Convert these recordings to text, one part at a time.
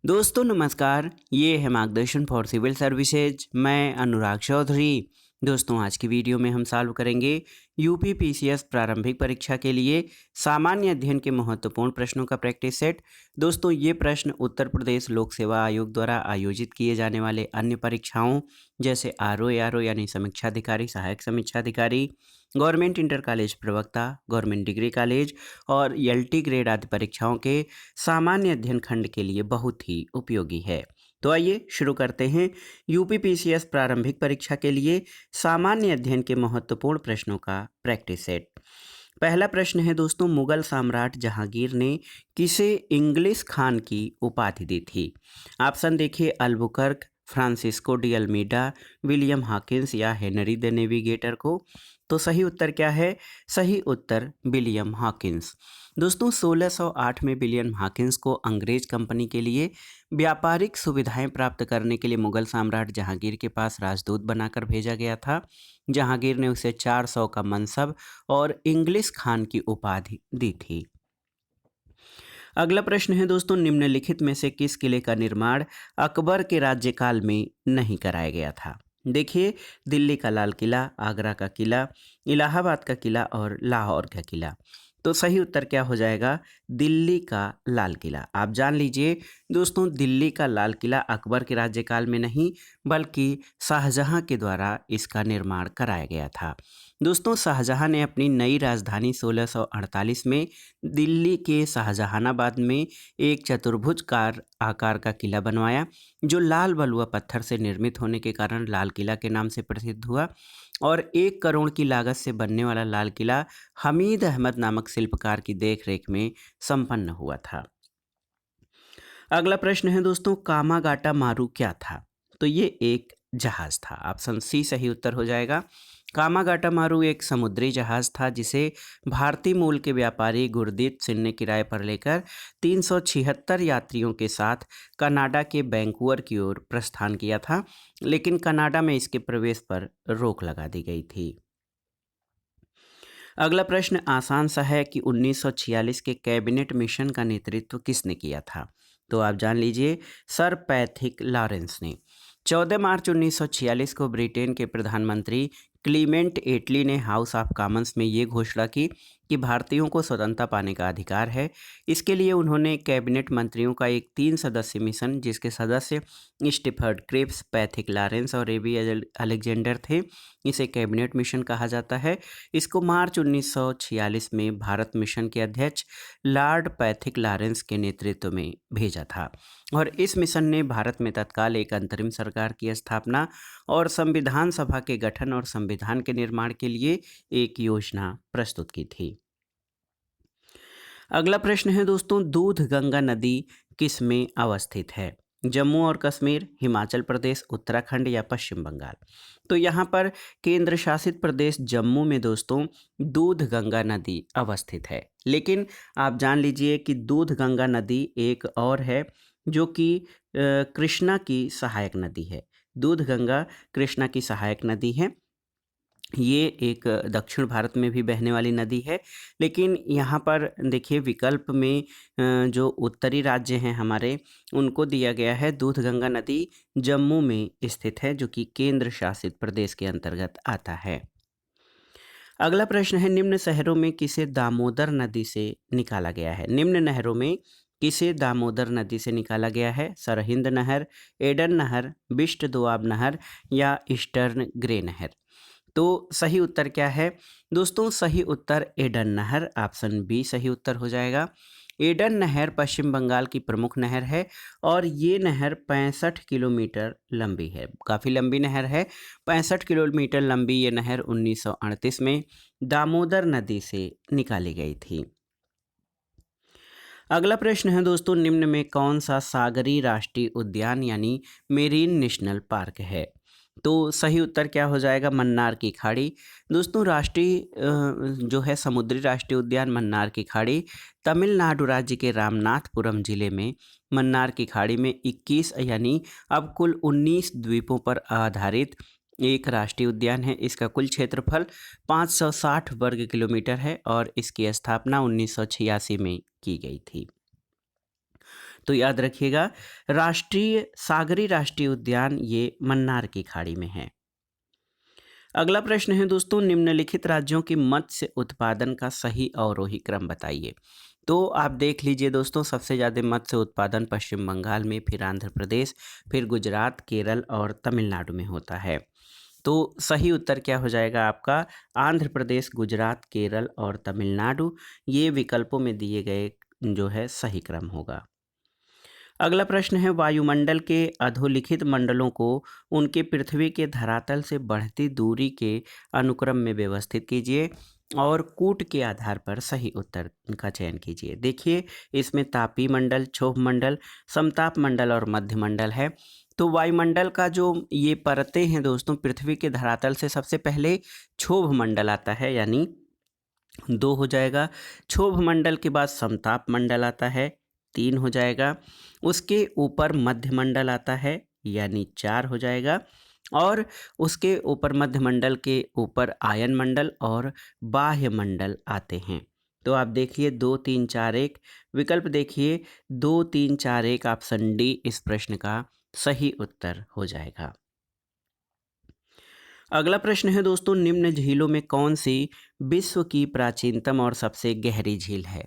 दोस्तों नमस्कार, ये है मार्गदर्शन फॉर सिविल सर्विसेज। मैं अनुराग चौधरी। दोस्तों आज की वीडियो में हम सॉल्व करेंगे यूपी पीसीएस प्रारंभिक परीक्षा के लिए सामान्य अध्ययन के महत्वपूर्ण प्रश्नों का प्रैक्टिस सेट। दोस्तों ये प्रश्न उत्तर प्रदेश लोक सेवा आयोग द्वारा आयोजित किए जाने वाले अन्य परीक्षाओं जैसे आरओ एआरओ यानी समीक्षा अधिकारी, सहायक समीक्षा अधिकारी, गवर्नमेंट इंटर कॉलेज प्रवक्ता, गवर्नमेंट डिग्री कॉलेज और एलटी ग्रेड आदि परीक्षाओं के सामान्य अध्ययन खंड के लिए बहुत ही उपयोगी है। तो आइए शुरू करते हैं यूपी पीसीएस प्रारंभिक परीक्षा के लिए सामान्य अध्ययन के महत्वपूर्ण प्रश्नों का प्रैक्टिस सेट। पहला प्रश्न है दोस्तों, मुगल सम्राट जहांगीर ने किसे इंग्लिश खान की उपाधि दी थी? ऑप्शन देखिए, Albuquerque, Francisco de Almeida, William Hawkins या हेनरी द नेविगेटर को। तो सही उत्तर क्या है? सही उत्तर विलियम हॉकिंस। दोस्तों 1608 में विलियम हॉकिंस को अंग्रेज कंपनी के लिए व्यापारिक सुविधाएं प्राप्त करने के लिए मुगल सम्राट जहांगीर के पास राजदूत बनाकर भेजा गया था। जहांगीर ने उसे 400 का मनसब और इंग्लिश खान की उपाधि दी थी। अगला प्रश्न है दोस्तों, निम्नलिखित में से किस किले का निर्माण अकबर के राज्यकाल में नहीं कराया गया था? देखिए, दिल्ली का लाल किला, आगरा का किला, इलाहाबाद का किला और लाहौर का किला। तो सही उत्तर क्या हो जाएगा? दिल्ली का लाल किला। आप जान लीजिए दोस्तों, दिल्ली का लाल किला अकबर के राज्यकाल में नहीं बल्कि शाहजहां के द्वारा इसका निर्माण कराया गया था। दोस्तों शाहजहां ने अपनी नई राजधानी 1648 में दिल्ली के शाहजहानाबाद में एक चतुर्भुजकार आकार का किला बनवाया, जो लाल बलुआ पत्थर से निर्मित होने के कारण लाल किला के नाम से प्रसिद्ध हुआ। और 1 करोड़ की लागत से बनने वाला लाल किला हमीद अहमद नामक शिल्पकार की देखरेख में संपन्न हुआ था। अगला प्रश्न है दोस्तों, कामागाटा मारू क्या था? तो ये एक जहाज था। ऑप्शन सी सही उत्तर हो जाएगा। कामागाटा मारू एक समुद्री जहाज था जिसे भारतीय मूल के व्यापारी गुरदीप सिंह ने किराए पर लेकर 376 यात्रियों के साथ कनाडा के वैंकूवर की ओर प्रस्थान किया था, लेकिन कनाडा में इसके प्रवेश पर रोक लगा दी गई थी। अगला प्रश्न आसान सा है कि 1946 के कैबिनेट मिशन का नेतृत्व किसने किया था? तो आप जान लीजिए, सर पैथिक लॉरेंस ने। 14 मार्च 1946 को ब्रिटेन के प्रधानमंत्री क्लीमेंट एटली ने हाउस ऑफ कॉमन्स में ये घोषणा की कि भारतीयों को स्वतंत्रता पाने का अधिकार है। इसके लिए उन्होंने कैबिनेट मंत्रियों का एक 3 सदस्यीय मिशन, जिसके सदस्य स्टीफर्ड क्रिप्स, पैथिक लॉरेंस और एबी अलेक्जेंडर थे, इसे कैबिनेट मिशन कहा जाता है। इसको मार्च 1946 में भारत मिशन के अध्यक्ष लॉर्ड पैथिक लॉरेंस के नेतृत्व में भेजा था और इस मिशन ने भारत में तत्काल एक अंतरिम सरकार की स्थापना और संविधान सभा के गठन और संविधान के निर्माण के लिए एक योजना प्रस्तुत की थी। अगला प्रश्न है दोस्तों, दूध गंगा नदी किस में अवस्थित है? जम्मू और कश्मीर, हिमाचल प्रदेश, उत्तराखंड या पश्चिम बंगाल? तो यहाँ पर केंद्र शासित प्रदेश जम्मू में दोस्तों दूध गंगा नदी अवस्थित है। लेकिन आप जान लीजिए कि दूध गंगा नदी एक और है जो कि कृष्णा की सहायक नदी है। दूध गंगा कृष्णा की सहायक नदी है। ये एक दक्षिण भारत में भी बहने वाली नदी है, लेकिन यहाँ पर देखिए विकल्प में जो उत्तरी राज्य हैं हमारे, उनको दिया गया है दूध गंगा नदी जम्मू में स्थित है, जो कि केंद्र शासित प्रदेश के अंतर्गत आता है। अगला प्रश्न है, निम्न शहरों में किसे दामोदर नदी से निकाला गया है? निम्न नहरों में किसे दामोदर नदी से निकाला गया है? सरहिंद नहर, एडन नहर, बिष्ट दोआब नहर या ईस्टर्न ग्रे नहर? तो सही उत्तर क्या है? दोस्तों सही उत्तर एडन नहर, ऑप्शन बी सही उत्तर हो जाएगा। एडन नहर पश्चिम बंगाल की प्रमुख नहर है और ये नहर 65 किलोमीटर लंबी है। काफ़ी लंबी नहर है। 65 किलोमीटर लंबी ये नहर 1938 में दामोदर नदी से निकाली गई थी। अगला प्रश्न है दोस्तों, निम्न में कौन सा सागरी राष्ट्रीय उद्यान यानी मेरीन नेशनल पार्क है? तो सही उत्तर क्या हो जाएगा? मन्नार की खाड़ी। दोस्तों राष्ट्रीय जो है समुद्री राष्ट्रीय उद्यान मन्नार की खाड़ी तमिलनाडु राज्य के रामनाथपुरम जिले में मन्नार की खाड़ी में 21 यानी अब कुल 19 द्वीपों पर आधारित एक राष्ट्रीय उद्यान है। इसका कुल क्षेत्रफल 560 वर्ग किलोमीटर है और इसकी स्थापना 1986 में की गई थी। तो याद रखिएगा, राष्ट्रीय सागरी राष्ट्रीय उद्यान ये मन्नार की खाड़ी में है। अगला प्रश्न है दोस्तों, निम्नलिखित राज्यों की मत्स्य उत्पादन का सही अवरोही क्रम बताइए। तो आप देख लीजिए दोस्तों, सबसे ज़्यादा मत्स्य उत्पादन पश्चिम बंगाल में, फिर आंध्र प्रदेश, फिर गुजरात, केरल और तमिलनाडु में होता है। तो सही उत्तर क्या हो जाएगा आपका? आंध्र प्रदेश, गुजरात, केरल और तमिलनाडु, ये विकल्पों में दिए गए जो है सही क्रम होगा। अगला प्रश्न है, वायुमंडल के अधोलिखित मंडलों को उनके पृथ्वी के धरातल से बढ़ती दूरी के अनुक्रम में व्यवस्थित कीजिए और कूट के आधार पर सही उत्तर का चयन कीजिए। देखिए, इसमें तापीय मंडल, क्षोभ मंडल, समताप मंडल और मध्य मंडल है। तो वायुमंडल का जो ये परतें हैं दोस्तों, पृथ्वी के धरातल से सबसे पहले क्षोभ मंडल आता है, यानी 2 हो जाएगा। क्षोभ मंडल के बाद समताप मंडल आता है, 3 हो जाएगा। उसके ऊपर मध्य मंडल आता है, यानी 4 हो जाएगा। और उसके ऊपर मध्य मंडल के ऊपर आयन मंडल और बाह्य मंडल आते हैं। तो आप देखिए 2, 3, 4, 1 विकल्प देखिए, 2, 3, 4, 1 ऑप्शन डी इस प्रश्न का सही उत्तर हो जाएगा। अगला प्रश्न है दोस्तों, निम्न झीलों में कौन सी विश्व की प्राचीनतम और सबसे गहरी झील है?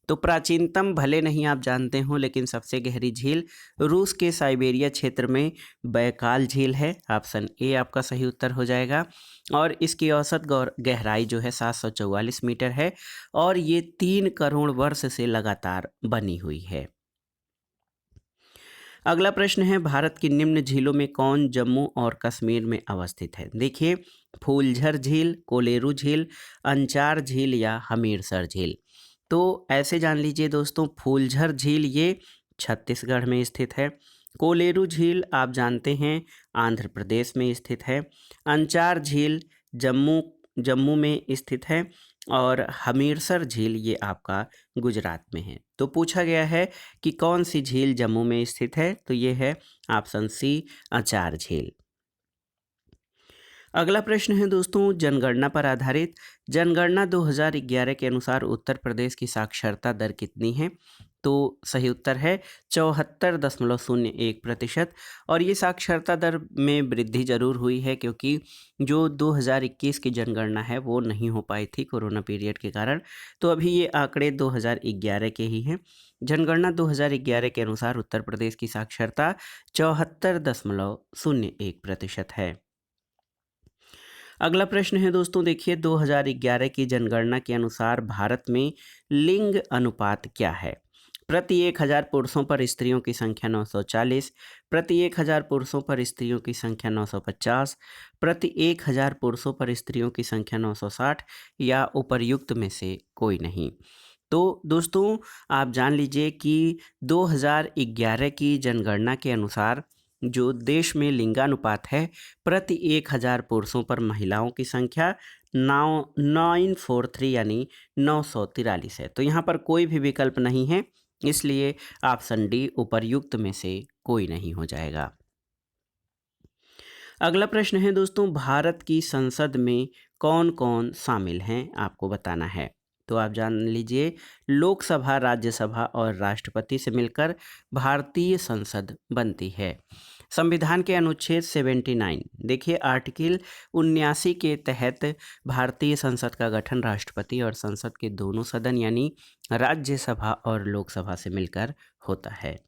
तो प्राचीनतम भले नहीं आप जानते हो, लेकिन सबसे गहरी झील रूस के साइबेरिया क्षेत्र में बैकाल झील है। ऑप्शन ए आपका सही उत्तर हो जाएगा। और इसकी औसत गहराई जो है 744 मीटर है और ये 3 करोड़ वर्ष से लगातार बनी हुई है। अगला प्रश्न है, भारत की निम्न झीलों में कौन जम्मू और कश्मीर में अवस्थित है? देखिए, फूलझर झील, कोलेरू झील, अंचार झील या हमीरसर झील। तो ऐसे जान लीजिए दोस्तों, फूलझर झील ये छत्तीसगढ़ में स्थित है। कोलेरू झील आप जानते हैं आंध्र प्रदेश में स्थित है। अंचार झील जम्मू जम्मू में स्थित है और हमीरसर झील ये आपका गुजरात में है। तो पूछा गया है कि कौन सी झील जम्मू में स्थित है, तो ये है ऑप्शन सी अंचार झील। अगला प्रश्न है दोस्तों, जनगणना पर आधारित। जनगणना 2011 के अनुसार उत्तर प्रदेश की साक्षरता दर कितनी है? तो सही उत्तर है 74.01%। और ये साक्षरता दर में वृद्धि जरूर हुई है, क्योंकि जो 2021 की जनगणना है वो नहीं हो पाई थी कोरोना पीरियड के कारण। तो अभी ये आंकड़े 2011 के ही हैं। जनगणना 2011 के अनुसार उत्तर प्रदेश की साक्षरता 74.01% है। अगला प्रश्न है दोस्तों, देखिए 2011 की जनगणना के अनुसार भारत में लिंग अनुपात क्या है? प्रति 1000 पुरुषों पर स्त्रियों की संख्या 940, प्रति 1000 पुरुषों पर स्त्रियों की संख्या 950, प्रति 1000 पुरुषों पर स्त्रियों की संख्या 960 या उपर्युक्त में से कोई नहीं। तो दोस्तों, आप जान लीजिए कि 2011 की जनगणना के अनुसार जो देश में लिंगानुपात है, प्रति 1000 पुरुषों पर महिलाओं की संख्या 943 यानी 943 है। तो यहाँ पर कोई भी विकल्प नहीं है, इसलिए ऑप्शन डी उपर्युक्त में से कोई नहीं हो जाएगा। अगला प्रश्न है दोस्तों, भारत की संसद में कौन कौन शामिल हैं, आपको बताना है। तो आप जान लीजिए, लोकसभा, राज्यसभा और राष्ट्रपति से मिलकर भारतीय संसद बनती है। संविधान के अनुच्छेद 79 देखिए, आर्टिकल 79 के तहत भारतीय संसद का गठन राष्ट्रपति और संसद के दोनों सदन यानी राज्यसभा और लोकसभा से मिलकर होता है।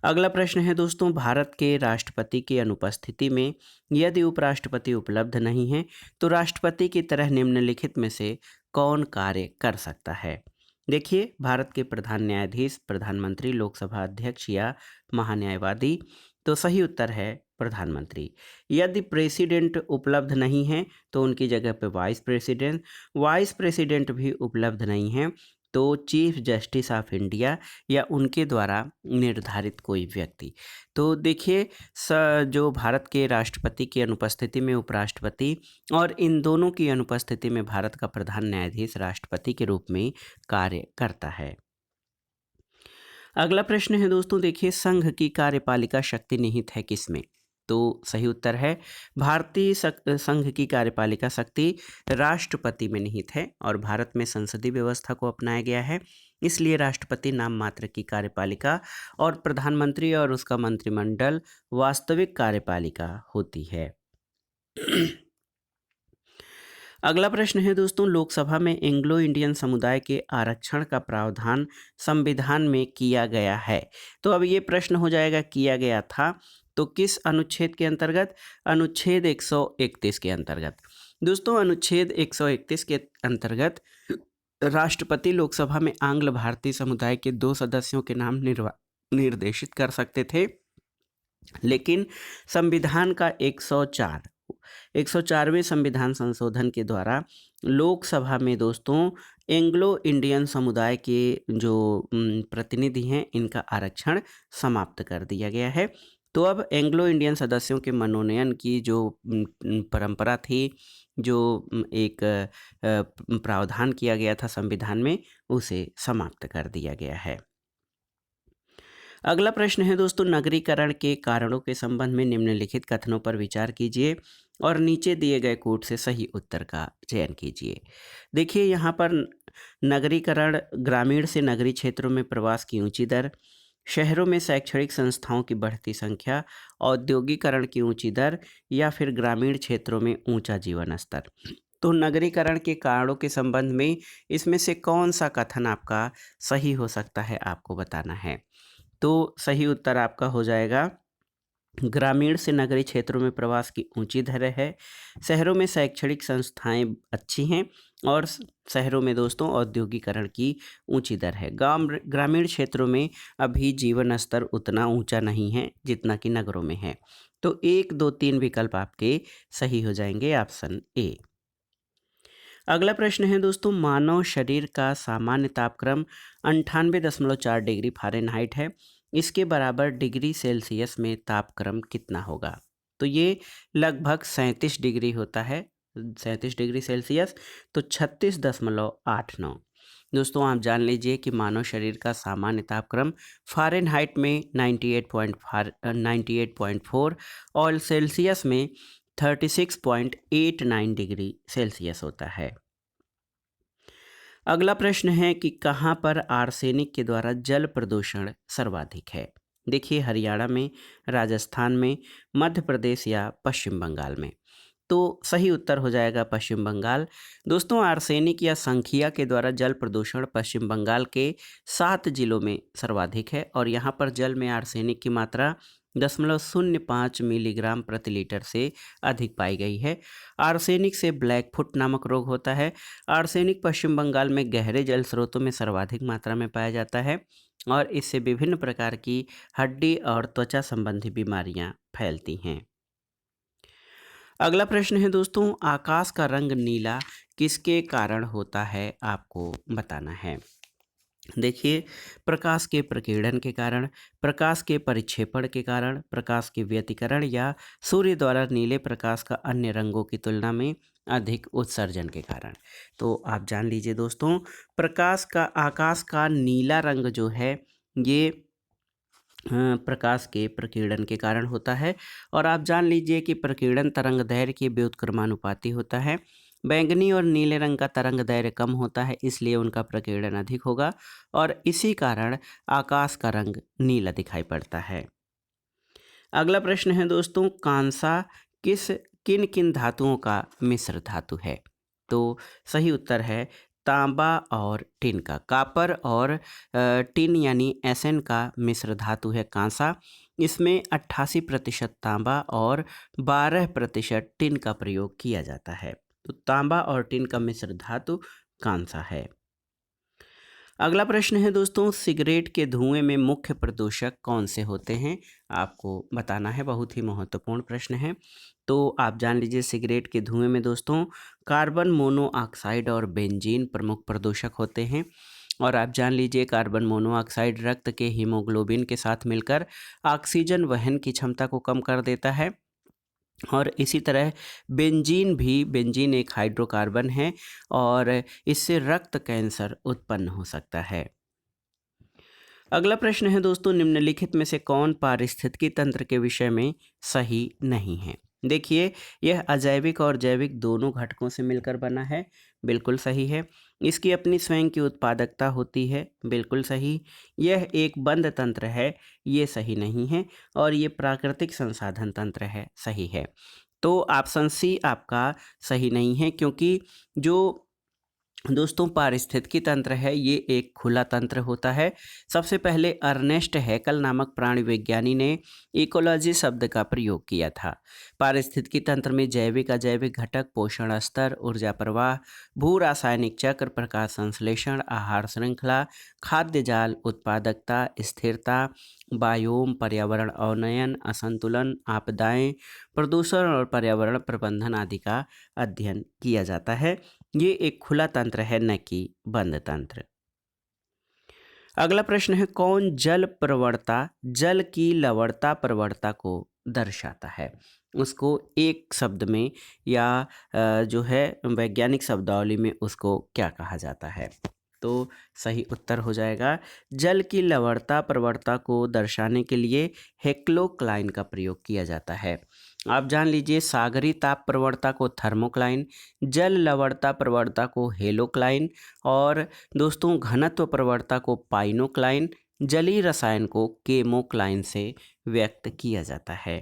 अगला प्रश्न है दोस्तों, भारत के राष्ट्रपति की अनुपस्थिति में यदि उपराष्ट्रपति उपलब्ध नहीं है तो राष्ट्रपति की तरह निम्नलिखित में से कौन कार्य कर सकता है? देखिए, भारत के प्रधान न्यायाधीश, प्रधानमंत्री, लोकसभा अध्यक्ष या महान्यायवादी। तो सही उत्तर है प्रधानमंत्री। यदि प्रेसिडेंट उपलब्ध नहीं है तो उनकी जगह पे वाइस प्रेसिडेंट भी उपलब्ध नहीं है तो चीफ जस्टिस ऑफ इंडिया या उनके द्वारा निर्धारित कोई व्यक्ति। तो देखिए, जो भारत के राष्ट्रपति की अनुपस्थिति में उपराष्ट्रपति और इन दोनों की अनुपस्थिति में भारत का प्रधान न्यायाधीश राष्ट्रपति के रूप में कार्य करता है। अगला प्रश्न है दोस्तों, देखिए, संघ की कार्यपालिका शक्ति निहित है किसमें? तो सही उत्तर है भारतीय संघ की कार्यपालिका शक्ति राष्ट्रपति में निहित है और भारत में संसदीय व्यवस्था को अपनाया गया है। इसलिए राष्ट्रपति नाम मात्र की कार्यपालिका और प्रधानमंत्री और उसका मंत्रिमंडल वास्तविक कार्यपालिका होती है। अगला प्रश्न है दोस्तों, लोकसभा में एंग्लो इंडियन समुदाय के आरक्षण का प्रावधान संविधान में किया गया है। तो अब ये प्रश्न हो जाएगा किया गया था, तो किस अनुच्छेद के अंतर्गत? अनुच्छेद 131 के अंतर्गत। दोस्तों अनुच्छेद 131 के अंतर्गत राष्ट्रपति लोकसभा में आंग्ल भारतीय समुदाय के 2 सदस्यों के नाम निर्देशित कर सकते थे, लेकिन संविधान का 104वें संविधान संशोधन के द्वारा लोकसभा में दोस्तों एंग्लो इंडियन समुदाय के जो प्रतिनिधि हैं इनका आरक्षण समाप्त कर दिया गया है। तो अब एंग्लो इंडियन सदस्यों के मनोनयन की जो परंपरा थी, जो एक प्रावधान किया गया था संविधान में, उसे समाप्त कर दिया गया है। अगला प्रश्न है दोस्तों, नगरीकरण के कारणों के संबंध में निम्नलिखित कथनों पर विचार कीजिए और नीचे दिए गए कोड से सही उत्तर का चयन कीजिए। देखिए यहाँ पर नगरीकरण, ग्रामीण से नगरीय क्षेत्रों में प्रवास की ऊंची दर, शहरों में शैक्षणिक संस्थाओं की बढ़ती संख्या, औद्योगिकरण की ऊंची दर, या फिर ग्रामीण क्षेत्रों में ऊंचा जीवन स्तर। तो नगरीकरण के कारणों के संबंध में इसमें से कौन सा कथन आपका सही हो सकता है, आपको बताना है। तो सही उत्तर आपका हो जाएगा, ग्रामीण से नगरीय क्षेत्रों में प्रवास की ऊंची दर है, शहरों में शैक्षणिक संस्थाएं अच्छी हैं, और शहरों में दोस्तों औद्योगिकरण की ऊंची दर है। ग्रामीण क्षेत्रों में अभी जीवन स्तर उतना ऊंचा नहीं है जितना कि नगरों में है। तो 1, 2, 3 विकल्प आपके सही हो जाएंगे, ऑप्शन ए। अगला प्रश्न है दोस्तों, मानव शरीर का सामान्य तापक्रम 98.4 डिग्री फ़ारेनहाइट है, इसके बराबर डिग्री सेल्सियस में तापक्रम कितना होगा? तो ये लगभग 37 डिग्री होता है, 37 डिग्री सेल्सियस, तो 36.89। दोस्तों आप जान लीजिए कि मानव शरीर का सामान्य तापक्रम फ़ारेनहाइट में 98.4 और सेल्सियस में 36.89 डिग्री सेल्सियस होता है। अगला प्रश्न है कि कहाँ पर आर्सेनिक के द्वारा जल प्रदूषण सर्वाधिक है? देखिए हरियाणा में, राजस्थान में, मध्य प्रदेश या पश्चिम बंगाल में। तो सही उत्तर हो जाएगा पश्चिम बंगाल। दोस्तों आर्सेनिक या संखिया के द्वारा जल प्रदूषण पश्चिम बंगाल के 7 जिलों में सर्वाधिक है, और यहाँ पर जल में आर्सेनिक की मात्रा 0.05 मिलीग्राम प्रति लीटर से अधिक पाई गई है। आर्सेनिक से ब्लैकफुट नामक रोग होता है। आर्सेनिक पश्चिम बंगाल में गहरे जल स्रोतों में सर्वाधिक मात्रा में पाया जाता है, और इससे विभिन्न प्रकार की हड्डी और त्वचा संबंधी बीमारियां फैलती हैं। अगला प्रश्न है दोस्तों, आकाश का रंग नीला किसके कारण होता है, आपको बताना है। देखिए प्रकाश के प्रकीर्णन के कारण, प्रकाश के परिक्षेपण के कारण, प्रकाश के व्यतिकरण, या सूर्य द्वारा नीले प्रकाश का अन्य रंगों की तुलना में अधिक उत्सर्जन के कारण। तो आप जान लीजिए दोस्तों, आकाश का नीला रंग जो है ये प्रकाश के प्रकीर्णन के कारण होता है। और आप जान लीजिए कि प्रकीर्णन तरंग दैर्घ्य के व्युत्क्रमानुपाती होता है। बैंगनी और नीले रंग का तरंग दैर्घ्य कम होता है, इसलिए उनका प्रकीर्णन अधिक होगा, और इसी कारण आकाश का रंग नीला दिखाई पड़ता है। अगला प्रश्न है दोस्तों, कांसा किन किन धातुओं का मिश्र धातु है? तो सही उत्तर है तांबा और टिन का। कापर और टिन यानी एसएन का मिश्र धातु है कांसा। इसमें 88% तांबा और 12% टिन का प्रयोग किया जाता है। तो तांबा और टिन का मिश्र धातु कांसा है। अगला प्रश्न है दोस्तों, सिगरेट के धुएं में मुख्य प्रदूषक कौन से होते हैं, आपको बताना है। बहुत ही महत्वपूर्ण प्रश्न है। तो आप जान लीजिए सिगरेट के धुएं में दोस्तों कार्बन मोनोऑक्साइड और बेंजीन प्रमुख प्रदूषक होते हैं। और आप जान लीजिए कार्बन मोनोऑक्साइड रक्त के हीमोग्लोबिन के साथ मिलकर ऑक्सीजन वहन की क्षमता को कम कर देता है, और इसी तरह बेंजीन एक हाइड्रोकार्बन है, और इससे रक्त कैंसर उत्पन्न हो सकता है। अगला प्रश्न है दोस्तों, निम्नलिखित में से कौन पारिस्थितिकी तंत्र के विषय में सही नहीं है? देखिए यह अजैविक और जैविक दोनों घटकों से मिलकर बना है, बिल्कुल सही है। इसकी अपनी स्वयं की उत्पादकता होती है, बिल्कुल सही। यह एक बंद तंत्र है, ये सही नहीं है। और ये प्राकृतिक संसाधन तंत्र है, सही है। तो ऑप्शन सी आपका सही नहीं है, क्योंकि जो दोस्तों पारिस्थितिकी तंत्र है ये एक खुला तंत्र होता है। सबसे पहले अर्नेस्ट हैकल नामक प्राणी विज्ञानी ने इकोलॉजी शब्द का प्रयोग किया था। पारिस्थितिकी तंत्र में जैविक अजैविक घटक, पोषण स्तर, ऊर्जा प्रवाह, भू रासायनिक चक्र, प्रकाश संश्लेषण, आहार श्रृंखला, खाद्य जाल, उत्पादकता, स्थिरता, बायोम, पर्यावरण अवनयन, असंतुलन, आपदाएं, प्रदूषण और पर्यावरण प्रबंधन आदि का अध्ययन किया जाता है। ये एक खुला तंत्र है, न कि बंद तंत्र। अगला प्रश्न है, कौन जल प्रवणता जल की लवणता प्रवणता को दर्शाता है? उसको एक शब्द में या जो है वैज्ञानिक शब्दावली में उसको क्या कहा जाता है? तो सही उत्तर हो जाएगा, जल की लवणता प्रवणता को दर्शाने के लिए हेक्लोक्लाइन का प्रयोग किया जाता है। आप जान लीजिए, सागरी ताप प्रवणता को थर्मोक्लाइन, जल लवणता प्रवणता को हेलोक्लाइन और दोस्तों घनत्व प्रवणता को पाइनोक्लाइन, जलीय रसायन को केमोक्लाइन से व्यक्त किया जाता है।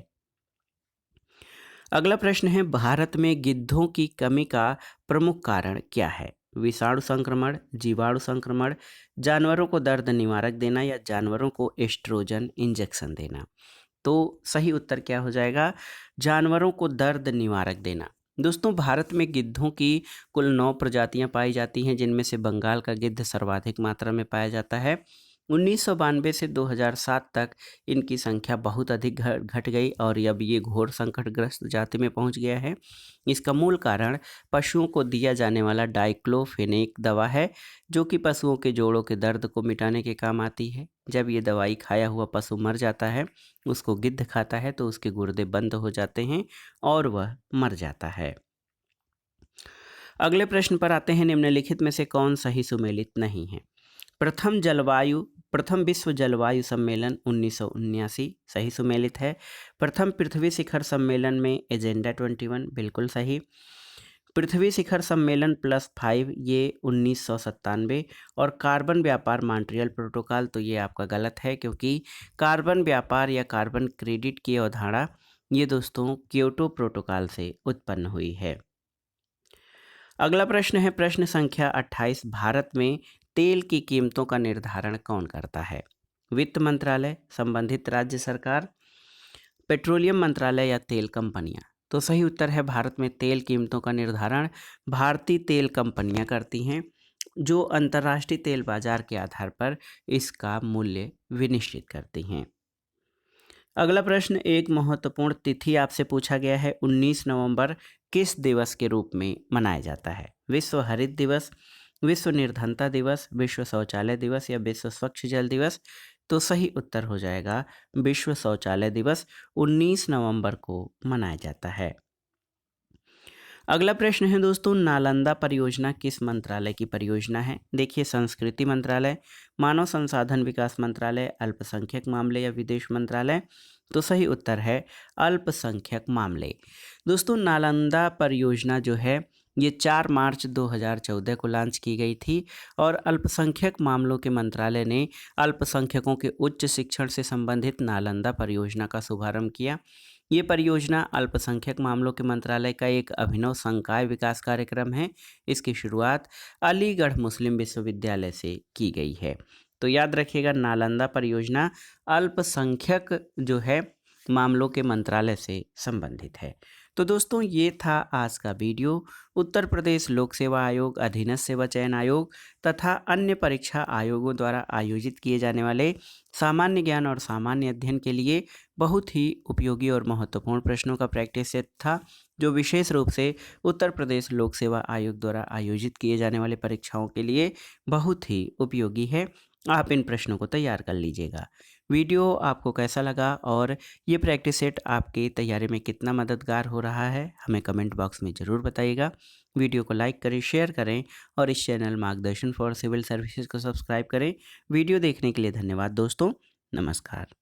अगला प्रश्न है, भारत में गिद्धों की कमी का प्रमुख कारण क्या है? विषाणु संक्रमण, जीवाणु संक्रमण, जानवरों को दर्द निवारक देना या जानवरों को एस्ट्रोजन इंजेक्शन देना? तो सही उत्तर क्या हो जाएगा? जानवरों को दर्द निवारक देना। दोस्तों भारत में गिद्धों की कुल 9 प्रजातियां पाई जाती हैं, जिनमें से बंगाल का गिद्ध सर्वाधिक मात्रा में पाया जाता है। 1992 से 2007 तक इनकी संख्या बहुत अधिक घट गई और अब ये घोर संकटग्रस्त जाति में पहुंच गया है। इसका मूल कारण पशुओं को दिया जाने वाला डाइक्लोफेनेक दवा है, जो कि पशुओं के जोड़ों के दर्द को मिटाने के काम आती है। जब ये दवाई खाया हुआ पशु मर जाता है, उसको गिद्ध खाता है, तो उसके गुर्दे बंद हो जाते हैं और वह मर जाता है। अगले प्रश्न पर आते हैं, निम्नलिखित में से कौन सही सुमेलित नहीं है? प्रथम विश्व जलवायु सम्मेलन 1979 सही सुमेलित है। प्रथम पृथ्वी शिखर सम्मेलन में एजेंडा 21 बिल्कुल सही। पृथ्वी शिखर सम्मेलन +5 ये 1997 और कार्बन व्यापार मॉन्ट्रियल प्रोटोकॉल, तो ये आपका गलत है, क्योंकि कार्बन व्यापार या कार्बन क्रेडिट की अवधारणा ये दोस्तों क्योटो प्रोटोकॉल से उत्पन्न हुई है। अगला प्रश्न है, प्रश्न संख्या 28, भारत में तेल की कीमतों का निर्धारण कौन करता है? वित्त मंत्रालय, संबंधित राज्य सरकार, पेट्रोलियम मंत्रालय या तेल कंपनियां? तो सही उत्तर है, भारत में तेल कीमतों का निर्धारण भारतीय तेल कंपनियां करती हैं, जो अंतर्राष्ट्रीय तेल बाजार के आधार पर इसका मूल्य विनिश्चित करती हैं। अगला प्रश्न, एक महत्वपूर्ण तिथि आपसे पूछा गया है, 19 नवंबर किस दिवस के रूप में मनाया जाता है? विश्व हरित दिवस, विश्व निर्धनता दिवस, विश्व शौचालय दिवस या विश्व स्वच्छ जल दिवस? तो सही उत्तर हो जाएगा विश्व शौचालय दिवस 19 नवंबर को मनाया जाता है। अगला प्रश्न है दोस्तों, नालंदा परियोजना किस मंत्रालय की परियोजना है? देखिए, संस्कृति मंत्रालय, मानव संसाधन विकास मंत्रालय, अल्पसंख्यक मामले या विदेश मंत्रालय? तो सही उत्तर है अल्पसंख्यक मामले। दोस्तों नालंदा परियोजना जो है ये 4 मार्च 2014 को लॉन्च की गई थी और अल्पसंख्यक मामलों के मंत्रालय ने अल्पसंख्यकों के उच्च शिक्षण से संबंधित नालंदा परियोजना का शुभारंभ किया। ये परियोजना अल्पसंख्यक मामलों के मंत्रालय का एक अभिनव संकाय विकास कार्यक्रम है। इसकी शुरुआत अलीगढ़ मुस्लिम विश्वविद्यालय से की गई है। तो याद रखिएगा, नालंदा परियोजना अल्पसंख्यक जो है मामलों के मंत्रालय से संबंधित है। तो दोस्तों ये था आज का वीडियो। उत्तर प्रदेश लोक सेवा आयोग, अधीनस्थ सेवा चयन आयोग तथा अन्य परीक्षा आयोगों द्वारा आयोजित किए जाने वाले सामान्य ज्ञान और सामान्य अध्ययन के लिए बहुत ही उपयोगी और महत्वपूर्ण प्रश्नों का प्रैक्टिस सेट था, जो विशेष रूप से उत्तर प्रदेश लोक सेवा आयोग द्वारा आयोजित किए जाने वाले परीक्षाओं के लिए बहुत ही उपयोगी है। आप इन प्रश्नों को तैयार कर लीजिएगा। वीडियो आपको कैसा लगा और ये प्रैक्टिस सेट आपकी तैयारी में कितना मददगार हो रहा है, हमें कमेंट बॉक्स में ज़रूर बताइएगा। वीडियो को लाइक करें, शेयर करें और इस चैनल मार्गदर्शन फॉर सिविल सर्विसेज को सब्सक्राइब करें। वीडियो देखने के लिए धन्यवाद दोस्तों। नमस्कार।